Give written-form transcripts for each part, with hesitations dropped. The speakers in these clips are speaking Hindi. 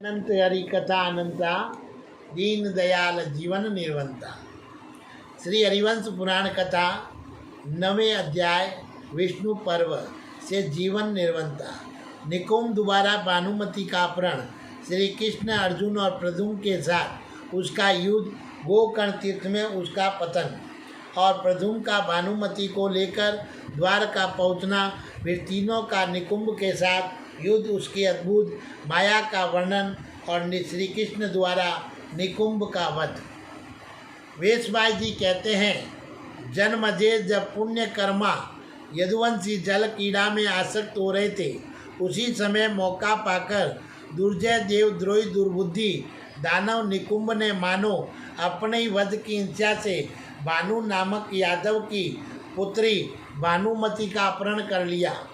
अनंत हरि कथा अनंता दीन दयाल जीवन निर्वंता। श्री हरिवंश पुराण कथा 9वें अध्याय विष्णु पर्व से जीवन निर्वंता। निकुंभ द्वारा भानुमति का अपहरण, श्री कृष्ण अर्जुन और प्रद्युम्न के साथ उसका युद्ध, गोकर्ण तीर्थ में उसका पतन और प्रद्युम्न का भानुमति को लेकर द्वारका पहुंचना, फिर तीनों का निकुंभ के साथ युद्ध, उसकी अद्भुत माया का वर्णन और श्री कृष्ण द्वारा निकुंभ का वध। वेशभाई जी कहते हैं, जन्मजे जब पुण्य कर्मा यदुवंशी जल कीड़ा में आसक्त हो रहे थे, उसी समय मौका पाकर दुर्जय देवद्रोही दुर्बुद्धि दानव निकुंभ ने मानो अपने ही वध की इच्छा से भानु नामक यादव की पुत्री भानुमति का अपहरण कर लिया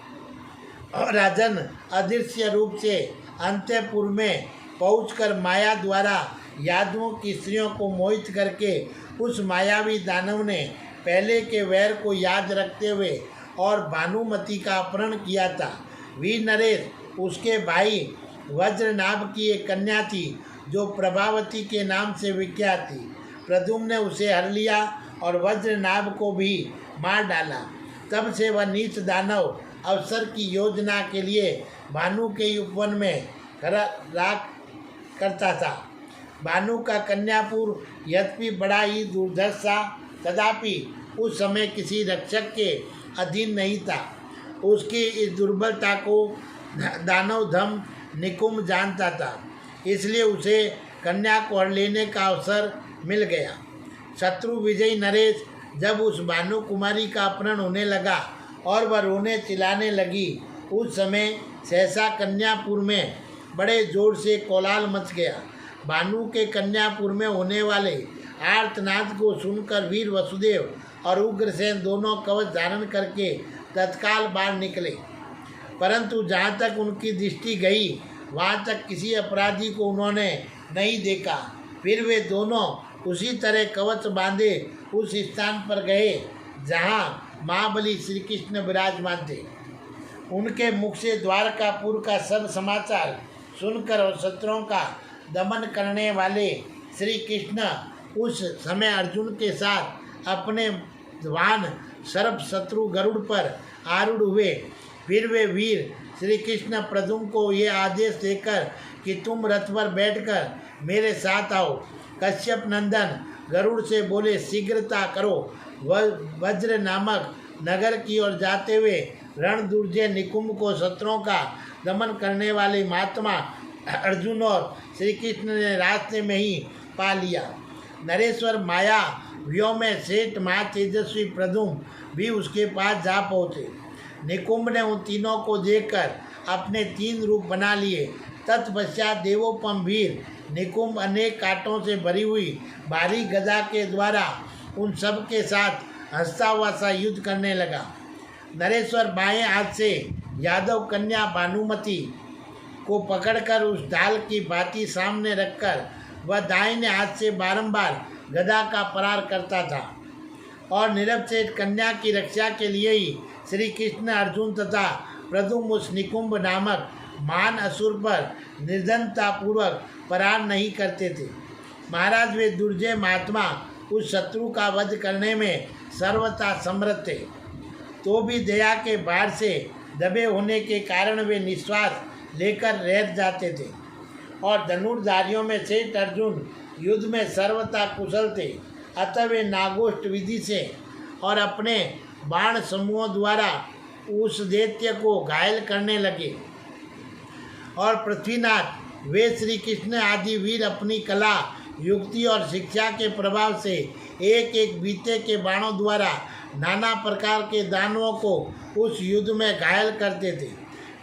और राजन अदृश्य रूप से अंतपुर में पहुंचकर माया द्वारा यादवों की स्त्रियों को मोहित करके उस मायावी दानव ने पहले के वैर को याद रखते हुए और भानुमति का अपहरण किया था। वीर नरेश उसके भाई वज्रनाभ की एक कन्या थी जो प्रभावती के नाम से विख्यात थी। प्रद्युम्न ने उसे हर लिया और वज्रनाभ को भी मार डाला। तब से वह नीच दानव अवसर की योजना के लिए भानु के उपवन में राख करता था। भानु का कन्यापुर यद्यपि बड़ा ही दुर्धर्ष था, तथापि उस समय किसी रक्षक के अधीन नहीं था। उसकी इस दुर्बलता को दानव धम निकुंभ जानता था, इसलिए उसे कन्या को हर लेने का अवसर मिल गया। शत्रु विजयी नरेश जब उस भानु कुमारी का अपहरण होने लगा और वह रोने चिल्लाने लगी, उस समय सहसा कन्यापुर में बड़े जोर से कोलाहल मच गया। भानु के कन्यापुर में होने वाले आर्तनाद को सुनकर वीर वसुदेव और उग्रसेन दोनों कवच धारण करके तत्काल बाहर निकले, परंतु जहाँ तक उनकी दृष्टि गई वहाँ तक किसी अपराधी को उन्होंने नहीं देखा। फिर वे दोनों उसी तरह कवच बांधे उस स्थान पर गए जहाँ महाबली श्री कृष्ण विराजमान थे। उनके मुख से द्वारकापुर का सब समाचार सुनकर और शत्रुओं का दमन करने वाले श्री कृष्ण उस समय अर्जुन के साथ अपने वाहन सर्प शत्रु गरुड़ पर आरूढ़ हुए। फिर वे वीर श्री कृष्ण प्रद्युम्न को ये आदेश देकर कि तुम रथ पर बैठकर मेरे साथ आओ, कश्यप नंदन गरुड़ से बोले, शीघ्रता करो। वज्र नामक नगर की ओर जाते हुए रण दुर्जय निकुंभ को शत्रुओं का दमन करने वाले महात्मा अर्जुन और श्री कृष्ण ने रास्ते में ही पा लिया। नरेश्वर माया व्योम में सेठ महातेजस्वी प्रद्युम्न भी उसके पास जा पहुँचे। निकुंभ ने उन तीनों को देखकर अपने 3 रूप बना लिए। तत्पश्चात देवोपम वीर निकुंभ अनेक कांटों से भरी हुई भारी गदा के द्वारा उन सब के साथ हंसता हुआ सा युद्ध करने लगा। नरेश्वर बाएं हाथ से यादव कन्या भानुमति को पकड़कर उस ढाल की भांति सामने रखकर वह दाहिने हाथ से बारंबार गदा का प्रहार करता था और निरपचेत कन्या की रक्षा के लिए ही श्री कृष्ण अर्जुन तथा प्रद्युम्न उस निकुंभ नामक महान असुर पर निर्धनतापूर्वक प्रहार नहीं करते थे। महाराज वे दुर्जय महात्मा उस शत्रु का वध करने में सर्वथा समर्थ थे, तो भी दया के भार से दबे होने के कारण वे निश्वास लेकर रह जाते थे। और धनुर्धारियों में सेठ अर्जुन युद्ध में सर्वथा कुशल थे, अतः वे नागोष्ठ विधि से और अपने बाण समूहों द्वारा उस दैत्य को घायल करने लगे। और पृथ्वीनाथ वे श्री कृष्ण आदि वीर अपनी कला, युक्ति और शिक्षा के प्रभाव से एक एक बीते के बाणों द्वारा नाना प्रकार के दानवों को उस युद्ध में घायल करते थे,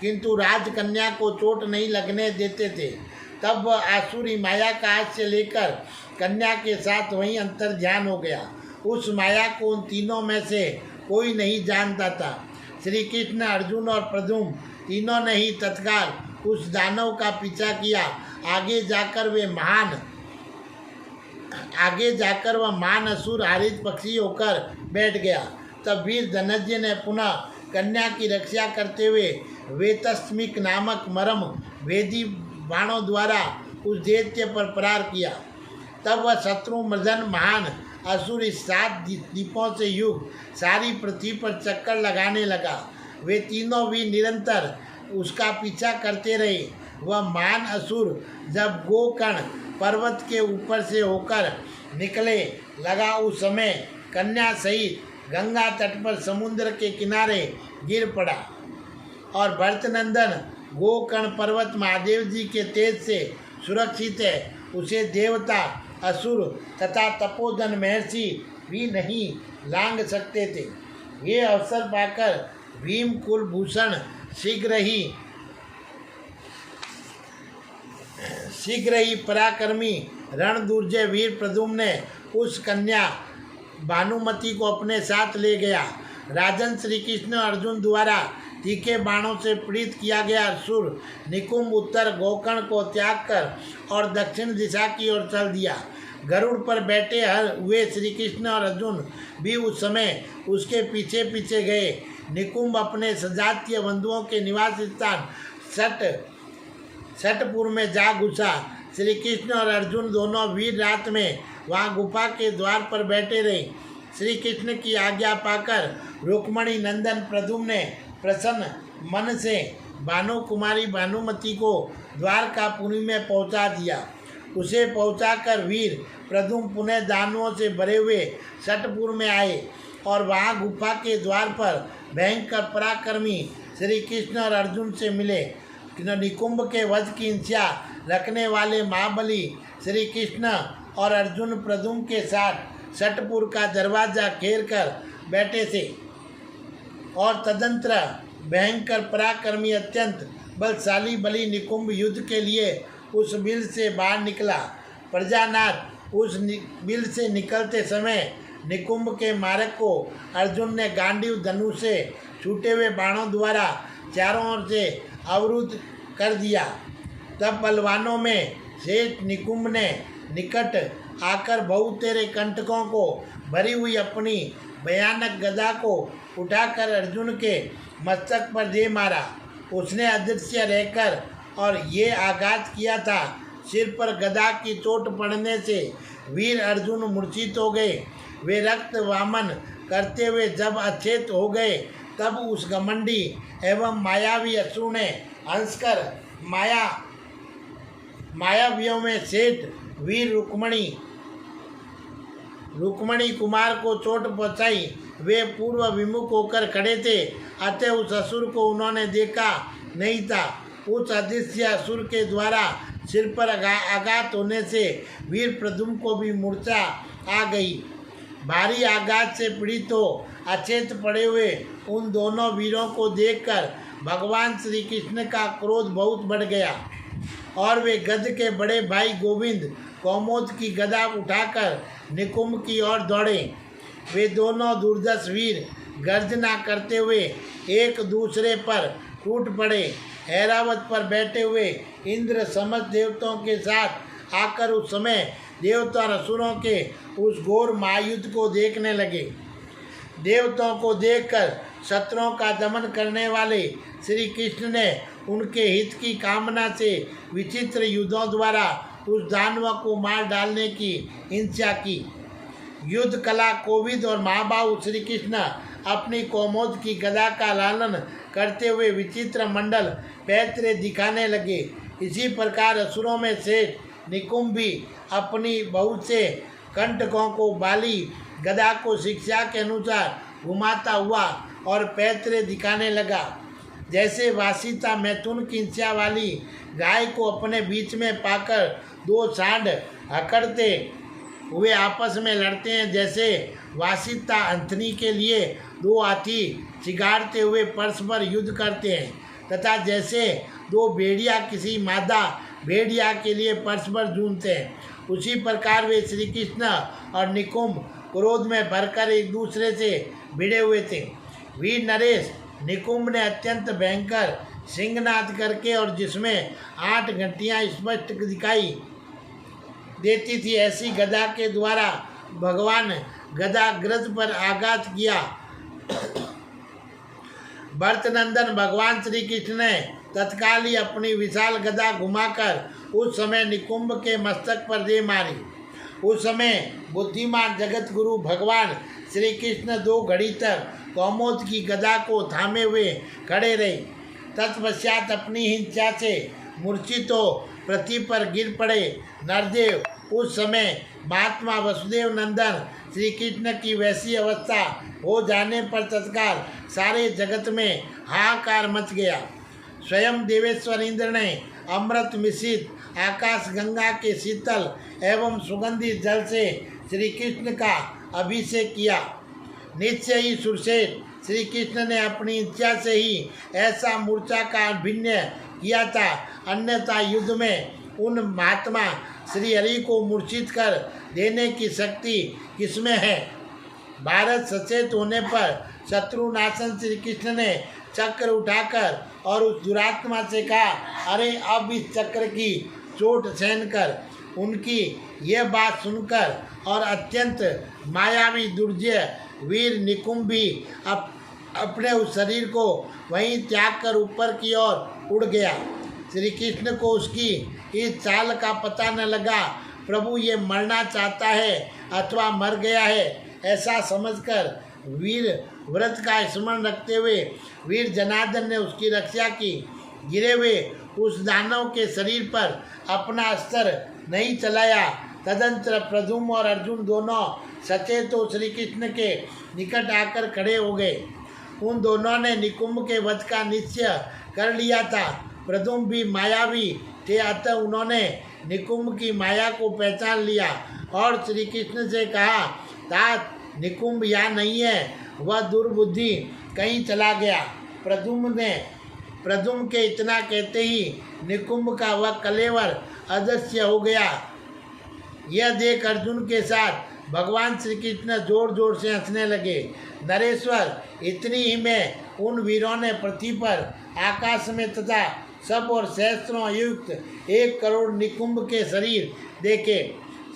किंतु राजकन्या को चोट नहीं लगने देते थे। तब वह आसुरी माया का हाथ से लेकर कन्या के साथ वहीं अंतर ध्यान हो गया। उस माया को उन तीनों में से कोई नहीं जानता था। श्री कृष्ण अर्जुन और प्रद्युम्न तीनों ने ही तत्काल उस दानव का पीछा किया। आगे जाकर वह महान असुर हारित पक्षी होकर बैठ गया। तब वीर धनंजय ने पुनः कन्या की रक्षा करते हुए वेतस्मिक नामक मरम वेदी बाणों द्वारा उस दैत्य पर प्रहार किया। तब वह शत्रु मर्दन महान असुर इस 7 दीपों से युक्त सारी पृथ्वी पर चक्कर लगाने लगा। वे तीनों भी निरंतर उसका पीछा करते रहे। वह महान असुर जब गोकर्ण पर्वत के ऊपर से होकर निकले लगा, उस समय कन्या सहित गंगा तट पर समुद्र के किनारे गिर पड़ा और भरतनंदन गोकर्ण पर्वत महादेव जी के तेज से सुरक्षित है। उसे देवता, असुर तथा तपोधन महर्षि भी नहीं लांघ सकते थे। ये अवसर पाकर भीम कुलभूषण शीघ्र ही पराक्रमी रणदुर्जय वीर प्रद्युम्न ने उस कन्या भानुमति को अपने साथ ले गया। राजन श्री कृष्ण अर्जुन द्वारा तीखे बाणों से पीड़ित किया गया असुर निकुंभ उत्तर गोकर्ण को त्याग कर और दक्षिण दिशा की ओर चल दिया। गरुड़ पर बैठे हुए श्री कृष्ण और अर्जुन भी उस समय उसके पीछे पीछे गए। निकुंभ अपने सजातीय बंधुओं के निवास स्थान सटपुर में जा घुसा। श्री कृष्ण और अर्जुन दोनों वीर रात में वहां गुफा के द्वार पर बैठे रहे। श्री कृष्ण की आज्ञा पाकर रुक्मणी नंदन प्रद्युम्न ने प्रसन्न मन से भानु कुमारी भानुमति को द्वारकापुरी में पहुंचा दिया। उसे पहुंचाकर वीर प्रद्युम्न पुनः दानवों से भरे हुए सटपुर में आए और वहां गुफा के द्वार पर भयंकर पराक्रमी श्री कृष्ण और अर्जुन से मिले। निकुंभ के वध की इच्छा रखने वाले महाबली श्री कृष्ण और अर्जुन प्रद्युम्न के साथ सटपुर का दरवाजा घेर कर बैठे थे और तदंतर भयंकर पराक्रमी अत्यंत बलशाली बलि निकुंभ युद्ध के लिए उस बिल से बाहर निकला। प्रजानाथ उस बिल से निकलते समय निकुंभ के मार्ग को अर्जुन ने गांडीव धनुष से छूटे हुए बाणों द्वारा चारों ओर से अवरुद्ध कर दिया। तब बलवानों में शेष निकुंभ ने निकट आकर बहुतेरे कंटकों को भरी हुई अपनी भयानक गदा को उठाकर अर्जुन के मस्तक पर दे मारा। उसने अदृश्य रहकर और ये आघात किया था। सिर पर गदा की चोट पड़ने से वीर अर्जुन मूर्छित हो गए। वे रक्त वामन करते हुए जब अचेत हो गए तब उस घमंडी एवं मायावी असुर ने हंसकर मायावियों में सेठ वीर रुक्मणी कुमार को चोट पहुंचाई। वे पूर्व विमुख होकर खड़े थे, अतः उस असुर को उन्होंने देखा नहीं था। उस अदृश्य असुर के द्वारा सिर पर आघात होने से वीर प्रद्युम्न को भी मूर्छा आ गई। भारी आघात से पीड़ित हो अचेत पड़े हुए उन दोनों वीरों को देखकर भगवान श्री कृष्ण का क्रोध बहुत बढ़ गया और वे गद के बड़े भाई गोविंद कौमोद की गदा उठाकर निकुंभ की ओर दौड़े। वे दोनों दुर्धर्ष वीर गर्जना करते हुए एक दूसरे पर टूट पड़े। ऐरावत पर बैठे हुए इंद्र समस्त देवताओं के साथ आकर उस समय देवता और असुरों के उस घोर महायुद्ध को देखने लगे। देवताओं को देखकर शत्रुओं का दमन करने वाले श्री कृष्ण ने उनके हित की कामना से विचित्र युद्धों द्वारा उस दानव को मार डालने की इच्छा की। युद्ध कला कोविद और महाबाहु श्री कृष्ण अपनी कौमोद की गदा का लालन करते हुए विचित्र मंडल पैतरे दिखाने लगे। इसी प्रकार असुरों में से निकुंभ भी अपनी बहुत से कंटकों को बाली गदा को शिक्षा के अनुसार घुमाता हुआ और पैतरे दिखाने लगा। जैसे वासिता मैथुन की इच्छा वाली गाय को अपने बीच में पाकर दो सांड अकड़ते हुए आपस में लड़ते हैं, जैसे वासिता अंथनी के लिए दो हाथी चिगाड़ते हुए परस्पर युद्ध करते हैं, तथा जैसे दो भेड़िया किसी मादा भेड़िया के लिए परस्पर जूझते हैं, उसी प्रकार वे श्री कृष्ण और निकुंभ क्रोध में भरकर एक दूसरे से भिड़े हुए थे। वीर नरेश, निकुंभ ने अत्यंत भयंकर सिंहनाद करके और जिसमें 8 घंटियाँ स्पष्ट दिखाई देती थी ऐसी गदा के द्वारा भगवान गदाग्रज पर आघात किया। भरतनंदन भगवान श्री कृष्ण ने तत्काल ही अपनी विशाल गदा घुमाकर उस समय निकुंभ के मस्तक पर दे मारी। उस समय बुद्धिमान जगत गुरु भगवान श्री कृष्ण 2 घड़ी तक कौमोद की गदा को थामे हुए खड़े रहे। तत्पश्चात अपनी हिंसा से मूर्छित हो पृथ्वी पर गिर पड़े। नरदेव उस समय महात्मा वसुदेव नंदन श्री कृष्ण की वैसी अवस्था हो जाने पर तत्काल सारे जगत में हाहाकार मच गया। स्वयं देवेश्वर इंद्र ने अमृत मिश्रित आकाश गंगा के शीतल एवं सुगंधित जल से श्री कृष्ण का अभिषेक किया। निश्चय ही सुरसेन श्री कृष्ण ने अपनी इच्छा से ही ऐसा मूर्छा का अभिनय किया था, अन्यथा युद्ध में उन महात्मा श्री हरि को मूर्छित कर देने की शक्ति किसमें है। भारत सचेत होने पर शत्रुनाशन श्री कृष्ण ने चक्र उठाकर और उस दुरात्मा से कहा, अरे अब इस चक्र की चोट सहन कर। उनकी यह बात सुनकर और अत्यंत मायावी दुर्जय वीर निकुंभ भी अपने उस शरीर को वहीं त्याग कर ऊपर की ओर उड़ गया। श्री कृष्ण को उसकी इस चाल का पता न लगा। प्रभु ये मरना चाहता है अथवा मर गया है, ऐसा समझकर वीर व्रत का स्मरण रखते हुए वीर जनार्दन ने उसकी रक्षा की। गिरे हुए उस दानव के शरीर पर अपना अस्त्र नहीं चलाया। तदंतर प्रद्युम्न और अर्जुन दोनों सचेत हो श्री कृष्ण के निकट आकर खड़े हो गए। उन दोनों ने निकुंभ के वध का निश्चय कर लिया था। प्रद्युम्न भी मायावी थे, अतः उन्होंने निकुंभ की माया को पहचान लिया और श्री कृष्ण से कहा, तात निकुंभ यहाँ नहीं है, वह दुर्बुद्धि कहीं चला गया। प्रद्युम्न के इतना कहते ही निकुंभ का वह कलेवर अदृश्य हो गया। यह देख अर्जुन के साथ भगवान श्री कृष्ण जोर जोर से हंसने लगे। नरेश्वर, इतनी ही में उन वीरों ने पृथ्वी पर आकाश में तथा सब और सहस्त्रों युक्त 1 करोड़ निकुंभ के शरीर देखे।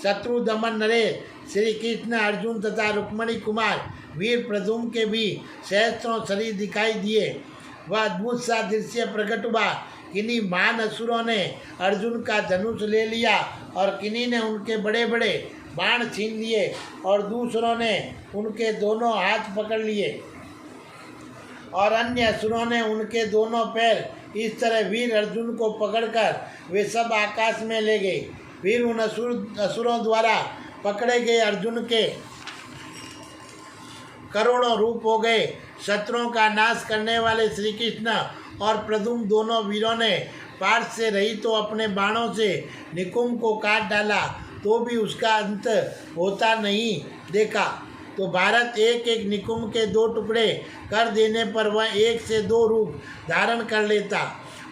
शत्रु दमन नरेश श्री कृष्ण, अर्जुन तथा रुक्मणी कुमार वीर प्रद्युम्न के भी सहस्त्रों शरीर दिखाई दिए। वह अद्भुत सा दृश्य प्रकट हुआ। किन्हीं महान असुरों ने अर्जुन का धनुष ले लिया और किन्हीं ने उनके बड़े बड़े बाण छीन लिए और दूसरों ने उनके दोनों हाथ पकड़ लिए और अन्य असुरों ने उनके दोनों पैर। इस तरह वीर अर्जुन को पकड़कर वे सब आकाश में ले गए। फिर उन असुरों द्वारा पकड़े गए अर्जुन के करोड़ों रूप हो गए। शत्रुओं का नाश करने वाले श्री कृष्ण और प्रद्युम्न दोनों वीरों ने पार्थ से रही तो अपने बाणों से निकुंभ को काट डाला, तो भी उसका अंत होता नहीं देखा। तो भारत एक एक निकुंभ के 2 टुकड़े कर देने पर वह 1 से 2 रूप धारण कर लेता।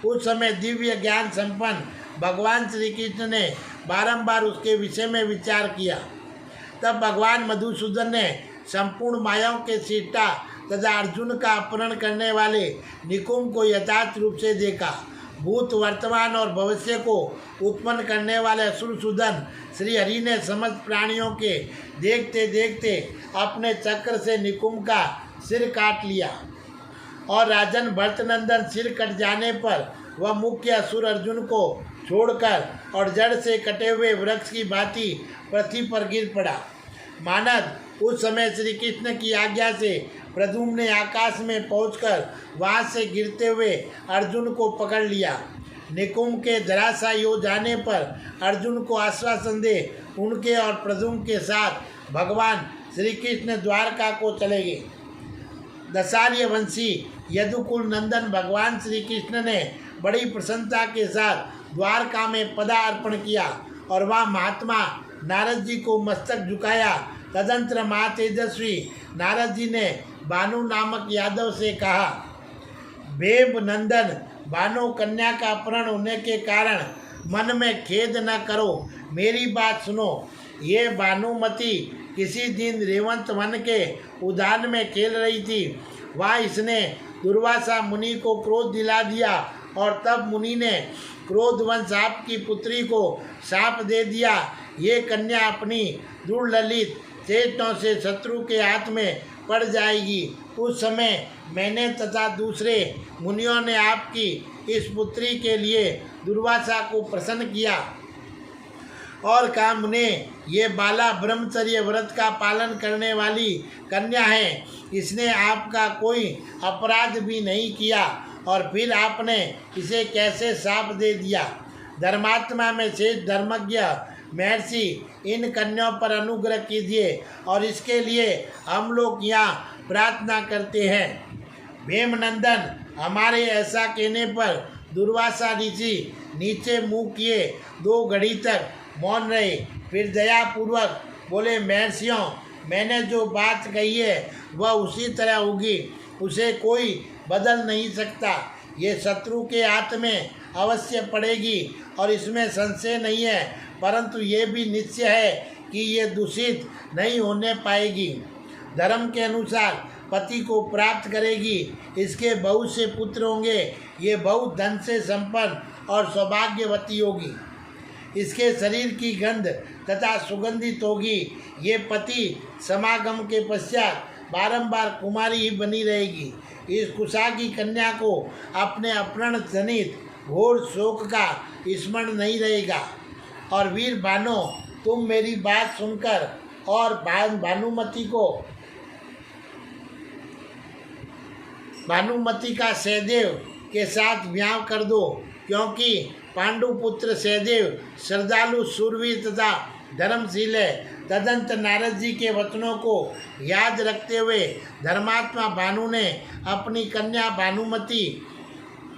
उस समय दिव्य ज्ञान संपन्न भगवान श्री कृष्ण ने बारंबार उसके विषय में विचार किया। तब भगवान मधुसूदन ने संपूर्ण मायाओं के सीटा तथा अर्जुन का अपहरण करने वाले निकुंभ को यथार्थ रूप से देखा। भूत, वर्तमान और भविष्य को उत्पन्न करने वाले असुरसूदन श्री हरि ने समस्त प्राणियों के देखते देखते अपने चक्र से निकुंभ का सिर काट लिया और राजन भरतनंदन सिर कट जाने पर वह मुख्य असुर अर्जुन को छोड़कर और जड़ से कटे हुए वृक्ष की भांति पृथ्वी पर गिर पड़ा। मानद उस समय श्री कृष्ण की आज्ञा से प्रद्युम्न ने आकाश में पहुंचकर वहां से गिरते हुए अर्जुन को पकड़ लिया। निकुंभ के धराशायी हो जाने पर अर्जुन को आश्वासन दे उनके और प्रद्युम्न के साथ भगवान श्री कृष्ण द्वारका को चले गए। दशार्य वंशी यदुकुल नंदन भगवान श्री कृष्ण ने बड़ी प्रसन्नता के साथ द्वारका में पदार्पण किया और वहाँ महात्मा नारद जी को मस्तक झुकाया। तदंतर महातेजस्वी नारद जी ने भानु नामक यादव से कहा, बेब नंदन, भानु कन्या का अपहरण होने के कारण मन में खेद न करो, मेरी बात सुनो। ये भानुमती किसी दिन रेवंत वन के उद्यान में खेल रही थी। वहाँ इसने दुर्वासा मुनि को क्रोध दिला दिया और तब मुनि ने क्रोधवंश आपकी पुत्री को शाप दे दिया। ये कन्या अपनी दुर्ललित चेष्टों से शत्रु के हाथ में पड़ जाएगी। उस समय मैंने तथा दूसरे मुनियों ने आपकी इस पुत्री के लिए दुर्वासा को प्रसन्न किया और कहा, मुने, ये बाला ब्रह्मचर्य व्रत का पालन करने वाली कन्या है, इसने आपका कोई अपराध भी नहीं किया और फिर आपने इसे कैसे शाप दे दिया। धर्मात्मा में शेष धर्मज्ञ महर्षि, इन कन्याओं पर अनुग्रह कीजिए और इसके लिए हम लोग यहाँ प्रार्थना करते हैं। भीमनंदन, हमारे ऐसा कहने पर दुर्वासा ऋषि नीचे मुँह किए 2 घड़ी तक मौन रहे। फिर दयापूर्वक बोले, महर्षियों, मैंने जो बात कही है वह उसी तरह होगी, उसे कोई बदल नहीं सकता। ये शत्रु के हाथ में अवश्य पड़ेगी और इसमें संशय नहीं है, परंतु ये भी निश्चय है कि ये दूषित नहीं होने पाएगी। धर्म के अनुसार पति को प्राप्त करेगी, इसके बहुत से पुत्र होंगे, ये बहुत धन से संपन्न और सौभाग्यवती होगी। इसके शरीर की गंध तथा सुगंधित होगी। ये पति समागम के पश्चात बारंबार कुमारी ही बनी रहेगी। इस कुशा की कन्या को अपने अपहरण जनित घोर शोक का स्मरण नहीं रहेगा। और वीर भानो, तुम मेरी बात सुनकर और भानुमति का सहदेव के साथ ब्याह कर दो, क्योंकि पांडुपुत्र सहदेव श्रद्धालु, शूरवीर तथा धर्मशील है। तदंत नारद जी के वचनों को याद रखते हुए धर्मात्मा भानु ने अपनी कन्या भानुमति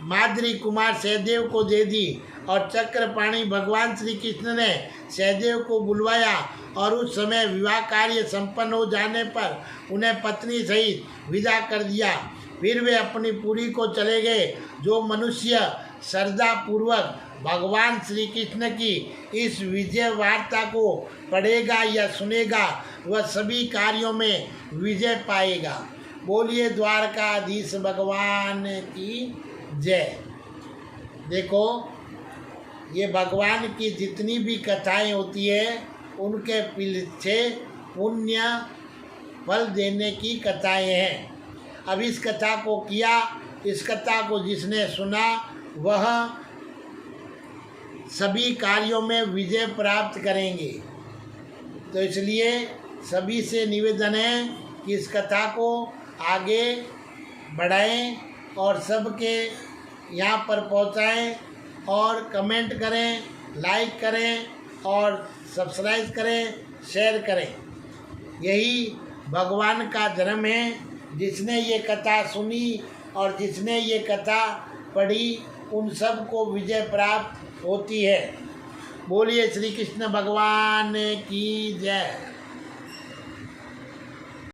माद्री कुमार सहदेव को दे दी और चक्रपाणी भगवान श्री कृष्ण ने सहदेव को बुलवाया और उस समय विवाह कार्य संपन्न हो जाने पर उन्हें पत्नी सहित विदा कर दिया। फिर वे अपनी पुरी को चले गए। जो मनुष्य श्रद्धा पूर्वक भगवान श्री कृष्ण की इस विजय वार्ता को पढ़ेगा या सुनेगा, वह सभी कार्यों में विजय पाएगा। बोलिए द्वारकाधीश भगवान की जय। देखो, ये भगवान की जितनी भी कथाएं होती है, उनके पीछे पुण्य फल देने की कथाएं हैं। अब इस कथा को किया, इस कथा को जिसने सुना, वह सभी कार्यों में विजय प्राप्त करेंगे। तो इसलिए सभी से निवेदन है कि इस कथा को आगे बढ़ाएं और सबके यहाँ पर पहुँचाएं और कमेंट करें, लाइक करें और सब्सक्राइब करें, शेयर करें। यही भगवान का धर्म है। जिसने ये कथा सुनी और जिसने ये कथा पढ़ी, उन सब को विजय प्राप्त होती है। बोलिए श्री कृष्ण भगवान की जय।